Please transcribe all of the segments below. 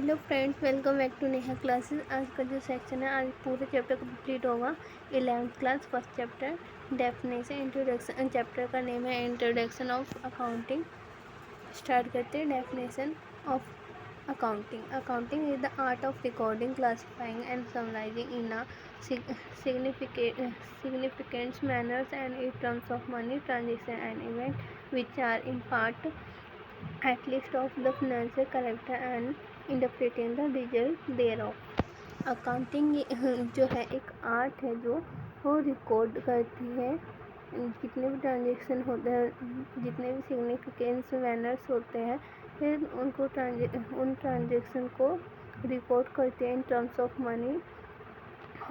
Hello friends, welcome back to Neha classes. आज का जो सेक्शन है, आज पूरे चैप्टर कंप्लीट होगा। 11th class first chapter definition introduction. Chapter का नेम है इंट्रोडक्शन ऑफ अकाउंटिंग। स्टार्ट करते हैं। Definition of accounting. Accounting is the art of recording, classifying and summarising in a significant manners and in terms of money transaction and event which are in part at least of the financial character and interpreting the result thereof। Accounting जो है एक art है जो वो record करती है जितने भी ट्रांजेक्शन होते हैं, जितने भी सिग्निफिकेंस मैनर्स होते हैं, फिर उनको उन ट्रांजेक्शन को रिकॉर्ड करते हैं इन टर्म्स ऑफ मनी,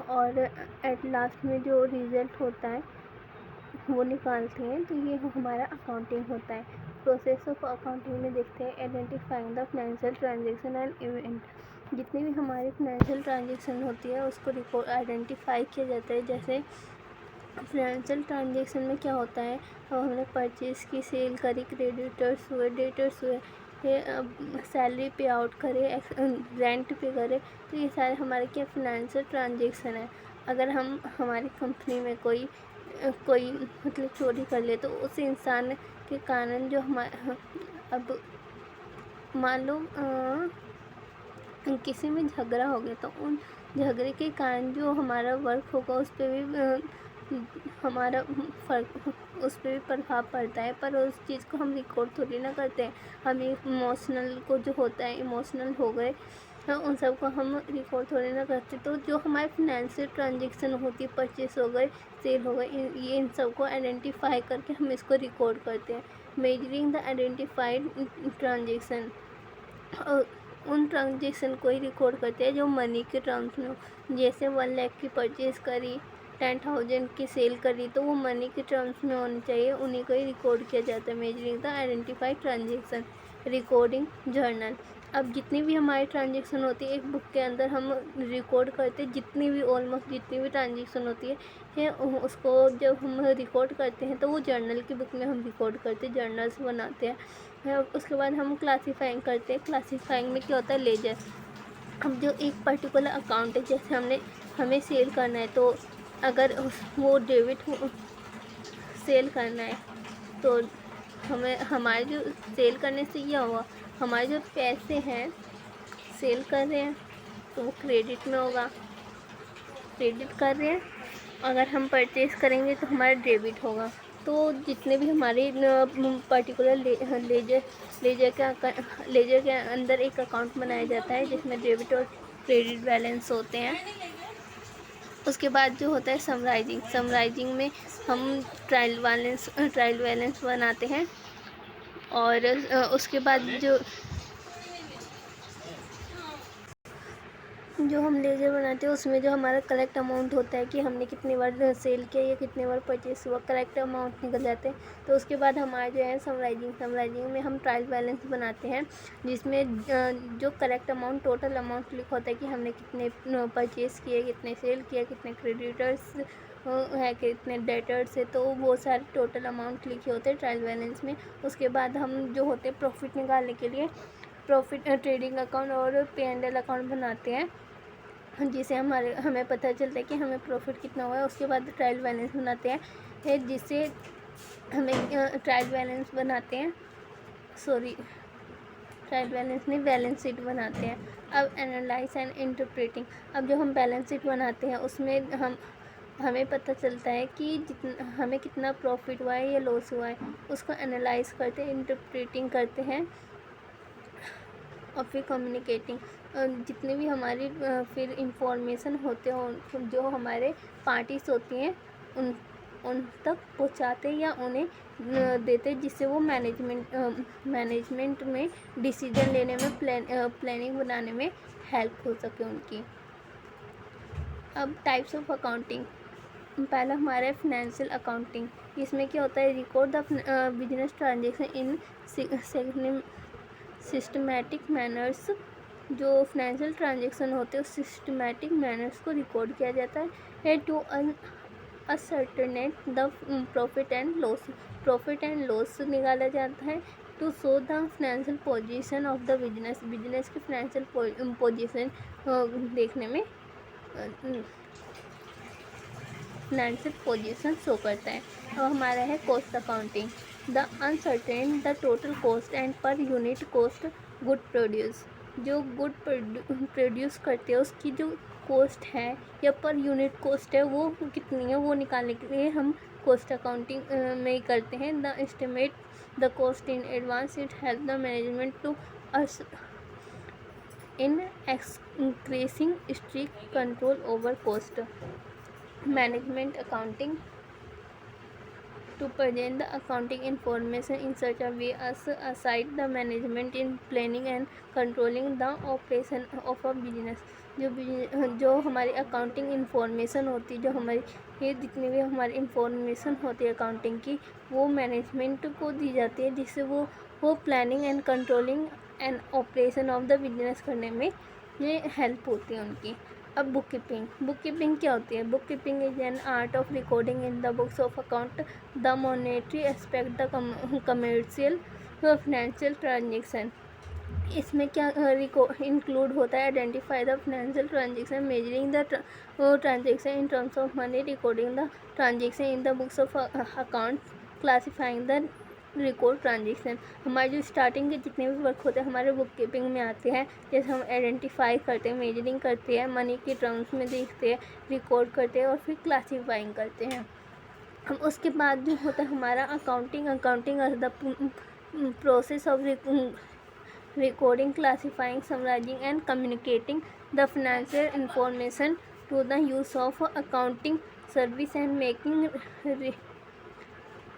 और एट लास्ट में जो रिजल्ट होता है वो निकालते हैं। तो ये हमारा अकाउंटिंग होता है। प्रोसेस ऑफ अकाउंटिंग में देखते हैं identifying the financial transaction and event. जितनी भी हमारी फाइनेंशियल ट्रांजेक्शन होती है उसको रिकॉर्ड आइडेंटिफाई किया जाता है। जैसे फाइनेंशियल ट्रांजेक्शन में क्या होता है, हमने परचेज़ की, सेल करी, क्रेडिटर्स हुए, डेटर्स हुए, सैलरी पे आउट करे, रेंट पे करे, तो ये सारे हमारे क्या फाइनेंशियल ट्रांजेक्शन है। अगर हम हमारी कंपनी में कोई मतलब चोरी कर ले तो उस इंसान के कारण जो हमारा, अब मान लो किसी में झगड़ा हो गया तो उन झगड़े के कारण जो हमारा वर्क होगा उस पर भी हमारा उस पर भी प्रभाव पड़ता है, पर उस चीज़ को हम रिकॉर्ड थोड़ी ना करते हैं। हम इमोशनल को जो होता है, इमोशनल हो गए उन सब को हम रिकॉर्ड थोड़ी ना करते। तो जो हमारे फाइनेंशियल ट्रांजेक्शन होती है, परचेस हो गए, सेल हो गए, ये इन सब को आइडेंटिफाई करके हम इसको रिकॉर्ड करते हैं। मेजरिंग द आइडेंटिफाइड ट्रांजेक्शन, उन ट्रांजेक्शन को ही रिकॉर्ड करते हैं जो मनी के टर्म्स में हो। जैसे 1 लाख की परचेज़ करी, 10,000 की सेल करी, तो वो मनी के टर्म्स में होनी चाहिए, उन्हीं को ही रिकॉर्ड किया जाता है। Measuring the identified transaction. Recording journal. अब जितनी भी हमारी ट्रांजेक्शन होती है एक बुक के अंदर हम रिकॉर्ड करते हैं। जितनी भी ऑलमोस्ट जितनी भी ट्रांजेक्शन होती है उसको जब हम रिकॉर्ड करते हैं तो वो जर्नल की बुक में हम रिकॉर्ड करते हैं, जर्नल्स बनाते हैं। उसके बाद हम क्लासीफाइंग करते हैं। क्लासीफाइंग में क्या होता है, लेजर। अब जो एक पर्टिकुलर अकाउंट है, जैसे हमें सेल करना है, तो अगर वो डेबिट सेल करना है तो हमें हमारे जो सेल करने से यह हुआ, हमारे जो पैसे हैं सेल कर रहे हैं तो वो क्रेडिट में होगा, क्रेडिट कर रहे हैं। अगर हम परचेज़ करेंगे तो हमारा डेबिट होगा। तो जितने भी हमारे पर्टिकुलर लेजर के अंदर एक अकाउंट बनाया जाता है जिसमें डेबिट और क्रेडिट बैलेंस होते हैं। उसके बाद जो होता है समराइजिंग में हम ट्रायल बैलेंस बनाते हैं। और उसके बाद जो हम लेजर बनाते हैं उसमें जो हमारा करेक्ट अमाउंट होता है कि हमने कितनी बार सेल किया या कितनी बार परचेस हुआ, करेक्ट अमाउंट निकल जाते हैं। तो उसके बाद हमारा जो है समराइजिंग में हम ट्रायल बैलेंस बनाते हैं जिसमें जो करेक्ट अमाउंट, टोटल अमाउंट लिखा होता है कि हमने कितने परचेस किए, कितने सेल किया, कितने क्रेडिटर्स है, कितने डेटर्स है, तो वो सारे टोटल अमाउंट लिखे होते हैं ट्रायल बैलेंस में। उसके बाद हम जो होते हैं प्रॉफिट निकालने के लिए प्रॉफिट ट्रेडिंग अकाउंट और P&L अकाउंट बनाते हैं, जिसे हमें पता चलता है कि हमें प्रॉफिट कितना हुआ है। उसके बाद ट्रायल बैलेंस बनाते हैं जिससे हमें ट्रायल बैलेंस बनाते हैं, सॉरी ट्रायल बैलेंस नहीं, बैलेंस शीट बनाते हैं। अब एनालाइज एंड इंटरप्रेटिंग। अब जो हम बैलेंस शीट बनाते हैं उसमें हमें पता चलता है कि हमें कितना प्रॉफिट हुआ है या लॉस हुआ है, उसको एनालाइज करते हैं, इंटरप्रेटिंग करते हैं। और फिर कम्युनिकेटिंग, जितने भी हमारी फिर इंफॉर्मेशन होते हैं जो हमारे पार्टीज होती हैं उन तक पहुंचाते या उन्हें देते, जिससे वो मैनेजमेंट में डिसीजन लेने में प्लानिंग बनाने में हेल्प हो सके उनकी। अब टाइप्स ऑफ अकाउंटिंग। पहला हमारा है फाइनेंशियल अकाउंटिंग। इसमें क्या होता है, record the business transaction in systematic manners. जो फाइनेंशियल ट्रांजेक्शन होते हैं उस सिस्टमैटिक मैनर्स को रिकॉर्ड किया जाता है to ascertain the profit and loss. Profit and loss निकाला जाता है to show the financial position of the business, business की फाइनेंशियल पोजीशन देखने में फाइनेंशियल पोजीशन शो करता है। अब हमारा है cost accounting, the uncertain the total cost and per unit cost good produce, जो गुड प्रोड्यूस करते हैं उसकी जो कॉस्ट है या पर यूनिट कॉस्ट है वो कितनी है, वो निकालने के लिए हम कॉस्ट अकाउंटिंग में ही करते हैं। The estimate the cost in advance, it help the management to us in increasing strict control over cost. Management accounting, to present the accounting information in such a way as assist the management in planning and controlling the operation of a business. जो हमारी accounting information होती है, जो हमारी ये जितनी भी हमारी इन्फॉर्मेशन होती है अकाउंटिंग की, वो मैनेजमेंट को दी जाती है, जिससे वो planning and controlling and operation of the business करने में ये हेल्प होती है उनकी। अब बुक कीपिंग क्या होती है? Book keeping is an art of recording in the books of account the monetary aspect the commercial financial transaction. इसमें क्या इंक्लूड होता है? Identify the financial transaction, measuring the transaction in terms of money, recording the transaction in the books of account, classifying the record transaction. हमारे जो starting के जितने भी work होते हैं हमारे बुक कीपिंग में आते हैं, जैसे हम आइडेंटिफाई करते हैं, मेजरिंग करते हैं, मनी के टर्म्स में देखते हैं, रिकॉर्ड करते हैं और फिर क्लासीफाइंग करते हैं। हम उसके बाद जो होता है हमारा accounting as the process of recording, classifying, summarizing and communicating the financial information to the use of accounting service and making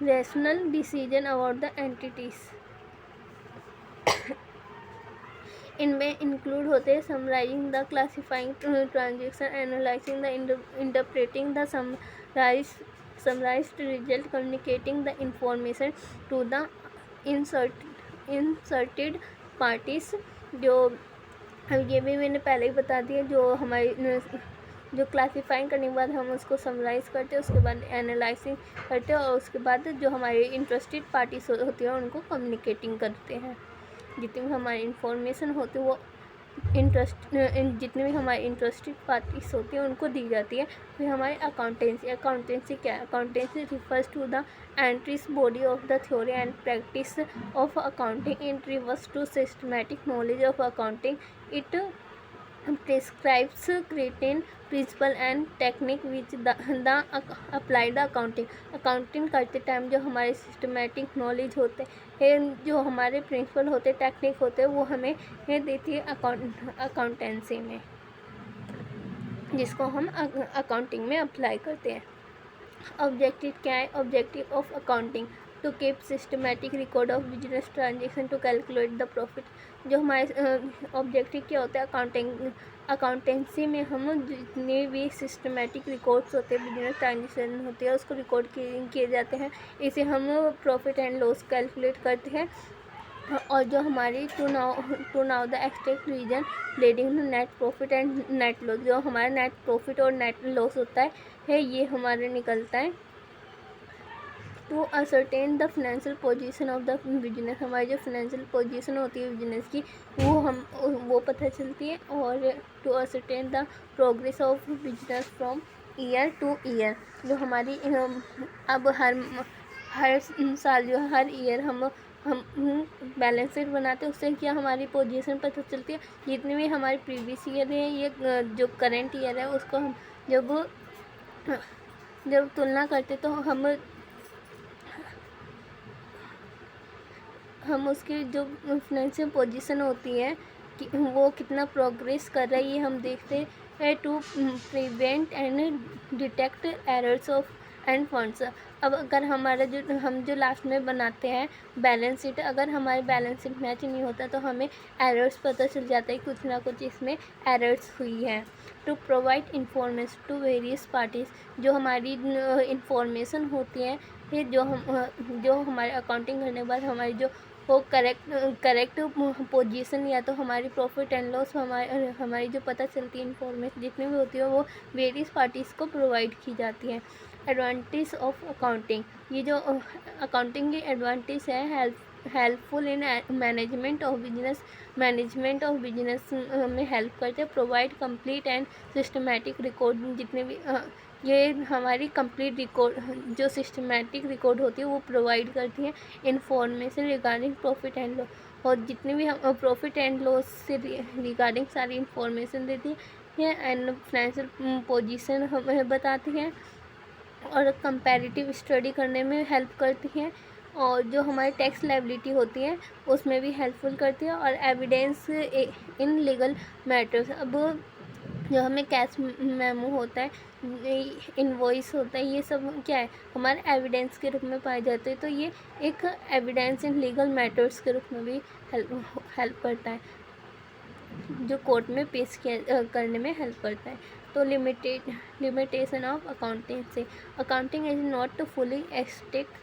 rational decision about the entities. इनमें इंक्लूड होते हैं summarising the classifying transaction, analysing the interpreting the summarised result, communicating the information to the inserted parties. जो ये भी मैंने पहले ही बता दिया, जो हमारी जो क्लासीफाइंग करने के बाद हम उसको समराइज़ करते हैं, उसके बाद एनालाइजिंग करते हैं और उसके बाद जो हमारी इंटरेस्टेड पार्टीज होती है उनको कम्युनिकेटिंग करते हैं। जितनी भी हमारी इंफॉर्मेशन होती है वो जितनी भी हमारी इंटरेस्टेड पार्टीज होती है उनको दी जाती है। फिर हमारी अकाउंटेंसी क्या है? Accountancy refers to the entries body of the theory and practice of accounting. It refers to systematic knowledge of accounting. It prescribes certain principle and technique which the apply the accounting करते time जो हमारे systematic knowledge होते हैं, जो हमारे principal होते, technique होते हैं, वो हमें देती है अकाउंटेंसी में, जिसको हम अकाउंटिंग में अप्लाई करते हैं। ऑब्जेक्टिव क्या है? Objective of accounting to keep systematic record of business transaction to calculate the profit. जो हमारे ऑब्जेक्टिव क्या होता है? अकाउंटेंसी में हम जितने भी सिस्टमेटिक रिकॉर्ड्स होते हैं, बिजनेस ट्रांजेक्शन होते हैं, उसको रिकॉर्ड किए जाते हैं। इसे हम प्रॉफिट एंड लॉस कैलकुलेट करते हैं। और जो हमारी to know the extract reason leading to net profit and net loss, जो हमारा नेट प्रॉफिट और नेट लॉस होता है ये हमारे निकलता है। To ascertain the financial position of the business, हमारी जो फाइनेंशियल पोजीशन होती है बिजनेस की वो पता चलती है। और to ascertain the progress of business from year to year, जो हमारी अब हर साल जो हर ईयर हम बैलेंस शीट बनाते हैं, उससे क्या हमारी पोजीशन पता चलती है। जितनी भी हमारी प्रीवियस ईयर है, ये जो करंट ईयर है, उसको हम जब तुलना करते तो हम उसकी जो फाइनेंशियल पोजीशन होती है कि वो कितना प्रोग्रेस कर रहा है, ये हम देखते हैं। To prevent and detect errors of and funds. अब अगर हमारा हम जो लास्ट में बनाते हैं बैलेंस शीट, अगर हमारी बैलेंस शीट मैच नहीं होता तो हमें एरर्स पता चल जाता है, कुछ ना कुछ इसमें एरर्स हुई है। To provide information to various parties, जो हमारी इंफॉर्मेशन होती है, ये जो हमारे अकाउंटिंग करने के बाद हमारी जो वो करेक्ट पोजीशन या तो हमारी प्रॉफिट एंड लॉस हमारी जो पता चलती है इंफॉर्मेशन जितनी भी होती है वो वेरियस पार्टीज़ को प्रोवाइड की जाती है। एडवांटेज ऑफ अकाउंटिंग, ये जो अकाउंटिंग की एडवांटेज है, helpful in management of business में हेल्प करते हैं। Provide complete and systematic record, जितने भी ये हमारी कंप्लीट रिकॉर्ड जो सिस्टमेटिक रिकॉर्ड होती है वो प्रोवाइड करती है। Information regarding profit and loss, और जितने भी हम प्रॉफिट एंड लॉस से रिगार्डिंग सारी इंफॉर्मेशन देती है। एंड फाइनेंशियल पोजीशन हमें बताती है और कंपैरेटिव स्टडी करने में हेल्प करती है। और जो हमारी टैक्स लायबिलिटी होती है उसमें भी हेल्पफुल करती है। और एविडेंस इन लीगल मैटर्स, अब जो हमें कैश मेमो होता है, इनवॉइस होता है, ये सब क्या है, हमारे एविडेंस के रूप में पाए जाते हैं। तो ये एक एविडेंस इन लीगल मैटर्स के रूप में भी हेल्प करता है, जो कोर्ट में पेश किया करने में हेल्प करता है। तो limitation of accounting, accounting is not fully extent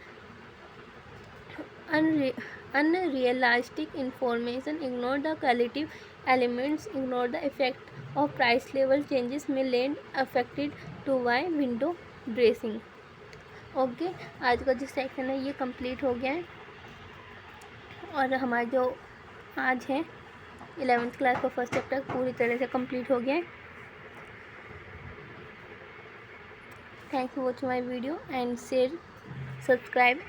unrealistic information, ignore the qualitative elements, ignore the effect of price level changes may land affected to by window dressing। Okay, आज का जो सेक्शन है ये complete हो गया है और हमारा जो आज है 11th क्लास का फर्स्ट चैप्टर पूरी तरह से कंप्लीट हो गया है। Thanks for watching my video and share, subscribe